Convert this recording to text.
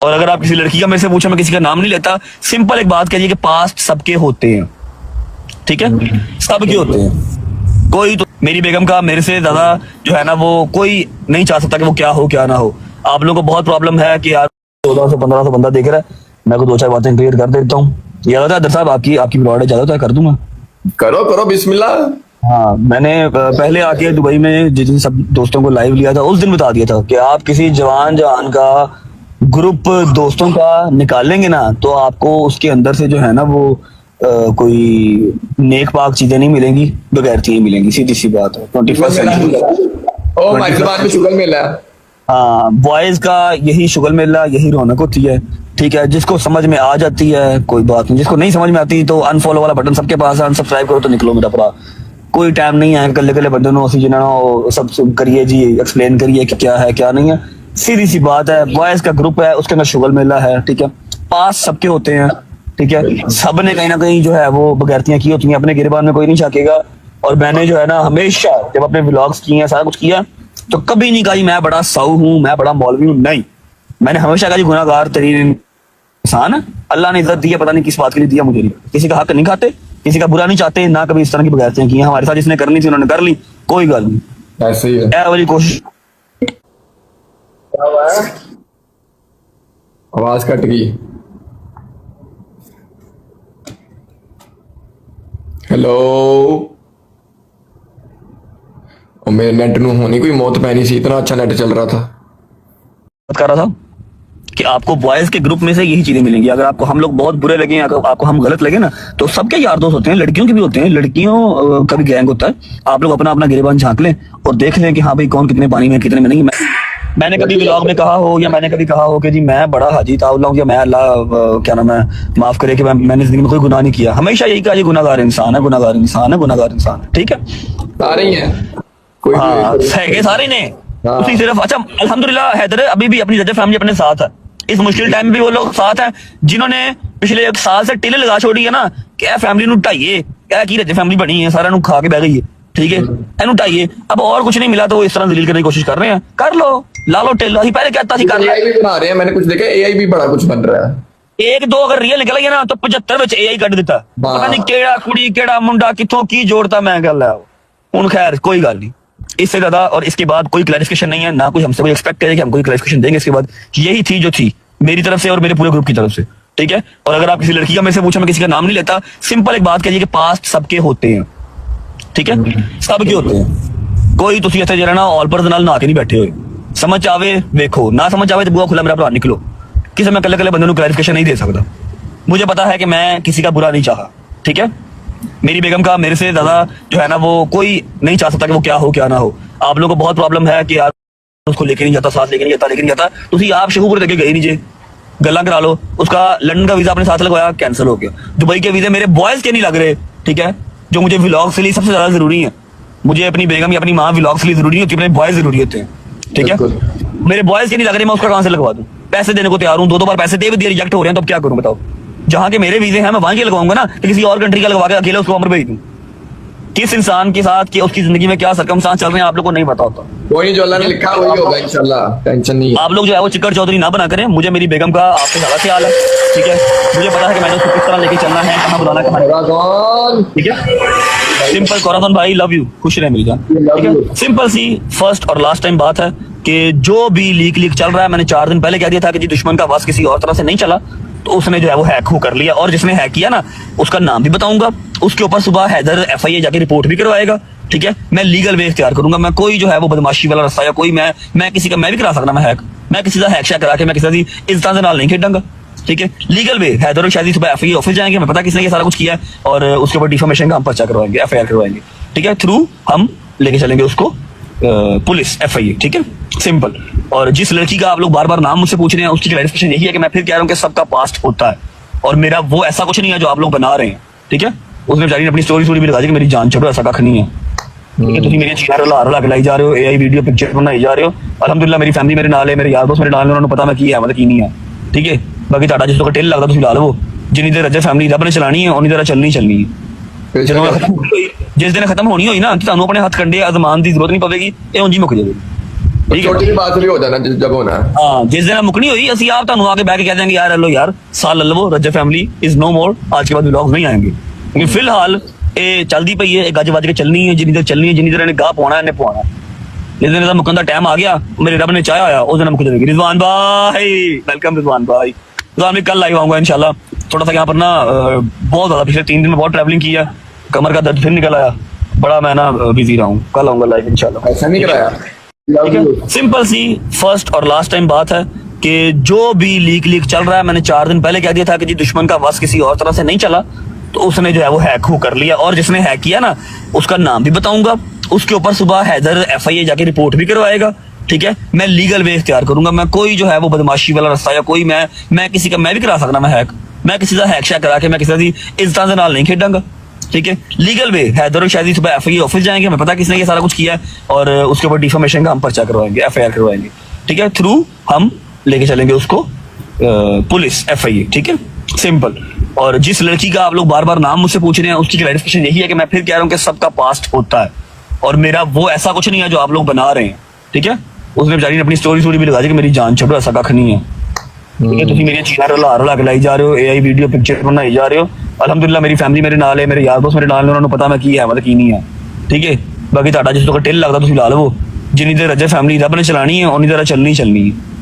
और अगर आप किसी लड़की का मेरे से पूछा, मैं किसी का नाम नहीं लेता, सिंपल एक बात कहिए कि पास्ट सबके होते हैं, ठीक है, सबके होते हैं। कोई तो मेरी बेगम का मेरे से ज्यादा जो है ना वो कोई नहीं चाह सकता कि वो क्या हो क्या ना हो। आप लोगों को बहुत प्रॉब्लम है कि यार 1400-1500 बंदा देख रहा है, मैं को दो चार बातें क्लियर कर देता हूँ। ये होता है दर साहब, आपकी ब्रॉड है, ज्यादा कर दूंगा। करो करो बिस्मिल्लाह। हाँ, मैंने पहले आके दुबई में जिस दिन सब दोस्तों को लाइव लिया था उस दिन बता दिया था कि आप किसी जवान का ग्रुप दोस्तों का निकालेंगे ना तो आपको उसके अंदर से जो है ना वो कोई नेक पाक चीजें नहीं मिलेंगी, बगैर चीजें मिलेंगी, सीधी सी बात है। 21st century. ओ हमारी जुबान में शुगर मिला है। हाँ, बॉयज का यही शुगर मेला, यही रौनक होती है, ठीक है। जिसको समझ में आ जाती है कोई बात नहीं, जिसको नहीं समझ में आती तो अनफॉलो वाला बटन सबके पास है, अनसब्सक्राइब करो तो निकलो मेरा पूरा। कोई टाइम नहीं है कल्ले कल्ले बंदे नो सी जिन्होंने सब करिए जी, एक्सप्लेन करिए कि क्या है क्या नहीं है। सीधी सी बात है, बॉयज का ग्रुप है, उसके अंदर शुगर मेला है, ठीक है। पास सबके होते हैं, ठीक है। सब ने कहीं ना कहीं जो है वो बगैरतियां की होती हैं, अपने गिरबान में कोई नहीं झाकेगा। और मैंने जो है ना हमेशा जब अपने व्लॉग्स किए हैं, सारा कुछ किया, तो कभी नहीं कहा जी मैं बड़ा साऊ हूं, मैं बड़ा मौलवी हूं, नहीं। मैंने हमेशा कहा जी गुनाहगार तरीन इंसान है, अल्लाह ने इज्जत दी है, पता नहीं किस बात के लिए दिया मुझे नहीं। किसी का हक नहीं खाते, किसी का बुरा नहीं चाहते, ना कभी इस तरह की बगैरतियां की हैं। हमारे साथ जिसने करनी थी उन्होंने कर ली, कोई गल नहीं, ऐसे ही है। ऐ वाली कोशिश। क्या हुआ है? आवाज कट गई। हेलो, और मेरे नेट नू होनी कोई मौत पैनी सी, इतना अच्छा नेट चल रहा था। बात कर रहा था कि आपको बॉयज के ग्रुप में से यही चीजें मिलेंगी। अगर आपको हम लोग बहुत बुरे लगे, अगर आपको हम गलत लगे ना, तो सबके यार दोस्त होते हैं, लड़कियों के भी होते हैं, लड़कियों का भी गैंग होता है। आप लोग अपना अपना गिरेबान झांक लें और देख लें कि हाँ भाई कौन कितने पानी में कितने में नहीं। मैंने कभी व्लॉग में कहा हो या मैंने कभी कहा हो कि जी मैं बड़ा हाजी ताउल्ला हूं या मैं अल्लाह क्या नाम है माफ करे कि मैंने जिंदगी में कोई गुनाह नहीं किया। हमेशा यही कहा, ये गुनाहगार इंसान है, गुनाहगार इंसान है, गुनाहगार इंसान है, ठीक है। सारे ही हैं, कोई हाँ, सारे ने हाँ। उसी सिर्फ। अच्छा, अल्हम्दुलिल्लाह हैदर अभी भी अपनी रजब फैमिली अपने साथ है, इस मुश्किल टाइम में भी वो लोग साथ हैं जिन्होंने पिछले 1 साल से टिले लगा छोड़ी है ना, क्या फैमिली नु ढाइए, क्या की रजब फैमिली बनी है, सारा नु खा के बह गई है, ठीक है, एनु ढाइए। अब और कुछ नहीं मिला तो वो इस तरह दलील करने की कोशिश कर रहे हैं, कर लो, ला लो टिल। ही पहले कहता थी कर एआई भी बना रहे हैं, मैंने कुछ देखा एआई भी बड़ा कुछ बन रहा है। एक दो अगर रियल निकल गया ना तो 75 ਵਿੱਚ एआई ਕੱਢ ਦਿੱਤਾ। पता नहीं केड़ा कुड़ी केड़ा मुंडा किथों की जोड़ता, मैं गल है हुन। खैर कोई गल नहीं, इससे ज्यादा और इसके बाद कोई क्लैरिफिकेशन नहीं है, ना कुछ हमसे कोई एक्सपेक्ट करे कि हम कोई क्लैरिफिकेशन देंगे इसके बाद। यही थी जो थी मेरी तरफ से और मेरे पूरे ग्रुप की तरफ से, ठीक है। और अगर आप किसी लड़की का मेरे से पूछा, मैं किसी का नाम नहीं लेता, सिंपल एक बात कहिए कि पास्ट सबके होते हैं, ठीक है, सबके होते हैं। कोई तुसी इत्थे जरा ना ऑल पर नाल ना के नहीं बैठे हुए, समझ आवे देखो, ना समझ आवे तो बुआ खुला मेरा भरा निकलो। किसी मैं कल्ले कल्ले बंदे को क्लैरिफिकेशन नहीं दे सकता। मुझे पता है कि मैं किसी का बुरा नहीं चाहा, ठीक है। मेरी बेगम का मेरे से ज्यादा जो है ना वो कोई नहीं चाह सकता कि वो क्या हो क्या ना हो। आप लोगों को बहुत प्रॉब्लम है कि यार उसको लेके नहीं जाता, साथ लेके नहीं जाता, तुसी आप शहूपुर लेके गए नहीं जे, गल्ला करा लो। उसका लंदन का वीजा अपने साथ लगवाया, कैंसिल हो गया। दुबई के वीजे मेरे बॉयज के नहीं लग रहे, ठीक है, जो मुझे व्लॉग्स के लिए सबसे ज्यादा जरूरी है। मुझे अपनी बेगम या अपनी माँ व्लॉग्स के लिए जरूरी होती है, अपने बॉयज जरूरी होते हैं, ठीक है। मेरे बॉयज के नहीं लग रहे, मैं उसका कहां से लगवा दूं? पैसे देने को तैयार हूं, 2 बार पैसे दे भी दिए, रिजेक्ट हो रहे हैं, तो अब क्या करूं बताओ। जहां के मेरे वीजे हैं मैं वहां के लगवाऊंगा ना, कि किसी और कंट्री का लगवा के अकेले उसको अमर भेज दूं। किस इंसान के साथ कि उसकी जिंदगी में क्या सरकमस्टांस चल रहे हैं आप लोग को नहीं पता होता। कोई नहीं, जो अल्लाह ने लिखा वही होगा इंशाल्लाह, टेंशन नहीं है। आप लोग जो है वो चिक्कड़ चौधरी ना बना करें। मुझे मेरी बेगम का आपसे ज्यादा ख्याल है, ठीक है। मुझे पता है कि मैंने उसको किस तरह लेके चलना है, कहाँ बुलाना, कहाँ, ठीक है। सिंपल कोराधन भाई, लव यू, खुश रहे मिल जान, ठीक है। सिंपल सी फर्स्ट और लास्ट टाइम बात है कि जो भी लीक चल रहा है, मैंने 4 दिन पहले कह दिया था कि जी दुश्मन का बस किसी और तरह से नहीं चला, तो उसने जो है वो हैक कर लिया। और जिसने हैक किया ना उसका नाम भी बताऊंगा, उसके ऊपर सुबह हैदर एफआईए जाके रिपोर्ट भी करवाएगा, ठीक है। मैं लीगल वे इख्तियार करूंगा, मैं कोई जो है वो बदमाशी वाला रास्ता या कोई मैं किसी का मैं भी करा सकता, मैं किसी का हैक शैक करा के मैं किसी की इज्जत के नाल नहीं खेडांगा, ठीक है। लीगल वे हैदर और शादी सुबह एफआईए ऑफिस जाएंगे, मैं पता किसने ये सारा कुछ किया है, और उसके ऊपर डिफॉर्मेशन का हम पर्चा करवाएंगे, एफआईआर करवाएंगे, ठीक है। थ्रू हम लेके चलेंगे उसको पुलिस एफआईए, ठीक है, सिंपल। और जिस लड़की का आप लोग बार बार नाम मुझसे पूछ रहे हैं, उसकी क्लैरिफिकेशन यही है कि मैं फिर कह रहा हूँ कि सबका पास्ट होता है और मेरा वो ऐसा कुछ नहीं है जो आप लोग बना रहे हैं, ठीक है। उसने बेचारी ने अपनी स्टोरी भी लगा दी कि मेरी जान छोड़ो, ऐसा कख नहीं है, ठीक है। तुम मेरी चीज़ें रुला के लाई जा रहे हो, एआई वीडियो पिक्चर बनाई जा रहे हो। अल्हम्दुलिल्लाह मेरी फैमिली मेरे नाल है, मेरे यार दोस्त मेरे नाल है, उन्होंने पता मैं की है मतलब की नहीं है, ठीक है। बाकी ਤੁਹਾਡਾ जिस टिल लगता तुम ला लो, जिन्नी देर रजब फैमिली रब ने चलानी है उन्नी देर चलनी है। जिस दिन खत्म होनी होई ना, ਤੁਹਾਨੂੰ ਆਪਣੇ ਹੱਥ ਕੰਡੇ ਅਜ਼ਮਾਨ ਦੀ ਜ਼ਰੂਰਤ ਨਹੀਂ ਪਵੇਗੀ, ਇਹ ਉਂਝ ਹੀ ਮੁੱਕ ਜਾਵੇਗੀ। ठीक है छोटी सी बात भी हो जाना जब होना है। हाँ जिस दिन मुकनी हुई असि आप ਤੁਹਾਨੂੰ आके बैठ के कह देंगे यार हेलो यार साल लवो रजब फैमिली इज नो मोर आज के बाद व्लॉग्स नहीं आएंगे क्योंकि फिलहाल ये चलती पई है गज वज के चलनी है जिन्नी देर चलनी है जिन्नी देर इन्हें गाह पाना इन्हें पाना जिस दिन मुकन का टाइम आ गया मेरे रब ने चाहा होया उस दिन मुक जाएगी। रिजवान भाई वेलकम रिजवान भाई। रिजवान भाई कल लाइव आऊंगा इंशाल्लाह। थोड़ा सा यहाँ पर ना बहुत ज्यादा पिछले 3 दिन में बहुत ट्रैवलिंग की है कमर का दर्द फिर निकल आया बड़ा मैं ना बिजी रहा हूँ। कल आऊंगा लाइव इंशाल्लाह। ऐसा नहीं कराया। ठीक है सिंपल सी फर्स्ट और लास्ट टाइम बात है कि जो भी लीक चल रहा है मैंने 4 दिन पहले कह दिया था कि जी दुश्मन का वस किसी और तरह से नहीं चला तो उसने जो है वो हैक हो कर लिया और जिसने हैक किया ना उसका नाम भी बताऊंगा उसके ऊपर सुबह हैदर FIA जाके रिपोर्ट भी करवाएगा। ठीक है मैं लीगल वे इख्तियार करूंगा मैं कोई जो है वो बदमाशी वाला रास्ता या कोई मैं किसी का मैं भी करा सकता मैं हैक मैं किसी का हैक शैक करा के मैं किसी की इज्जत के नाल नहीं खेडांगा। ठीक है लीगल वे हैदर और शायद सुबह FIA ऑफिस जाएंगे हमें पता किसने ये सारा कुछ किया है और उसके ऊपर डिफॉर्मेशन का हम पर्चा करवाएंगे FIR करवाएंगे। ठीक है थ्रू हम लेके चलेंगे उसको पुलिस FIA। ठीक है सिंपल। और जिस लड़की का आप लोग बार बार नाम मुझसे पूछ रहे हैं उसकी क्लैरिफिकेशन यही है कि मैं फिर कह रहा हूँ कि सबका पास्ट होता है और मेरा वो ऐसा कुछ नहीं है जो आप लोग बना रहे हैं। ठीक है उसने बेचारी ने अपनी स्टोरी भी लगा दी कि मेरी जान छोड़ो ऐसा कख नहीं है। ठीक है तुम मेरी चीज़ा रला के लाई जा रहे हो AI वीडियो पिक्चर बनाई जा रहे हो। अल्हम्दुलिल्लाह मेरी फैमिली मेरे नाल है मेरे यार दोस्त मेरे नाल ने उन्होंने पता मैं की है मतलब की नहीं है। ठीक है बाकी ਤੁਹਾਡਾ जिस तो टिल लगता तुम ला लो जिन्नी देर रजब फैमिली रब ने चलानी है उन्नी देर चलनी है।